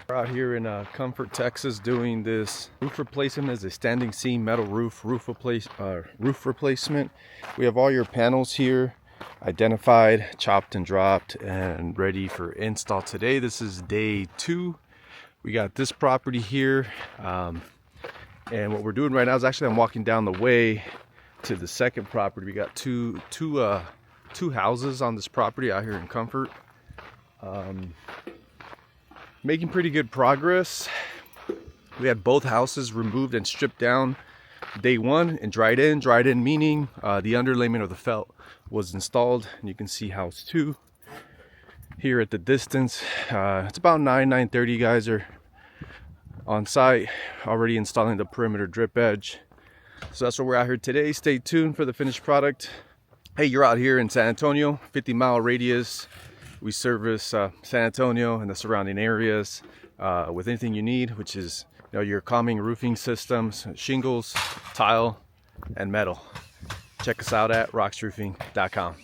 We're out here in Comfort, Texas, doing this roof replacement as a standing seam metal roof replacement. We have all your panels here identified, chopped and dropped, and ready for install today. This is day 2. We got this property here, and what we're doing right now is actually I'm walking down the way to the second property. We got two houses on this property out here in Comfort. Making pretty good progress. We had both houses removed and stripped down day 1 and dried in meaning the underlayment of the felt was installed. And you can see house 2 here at the distance. It's about 9:30. Guys are on site already installing the perimeter drip edge. So that's where we're out here today. Stay tuned for the finished product. Hey, you're out here in San Antonio, 50-mile radius. We service San Antonio and the surrounding areas with anything you need, which is your calming roofing systems, shingles, tile, and metal. Check us out at roxroofing.com.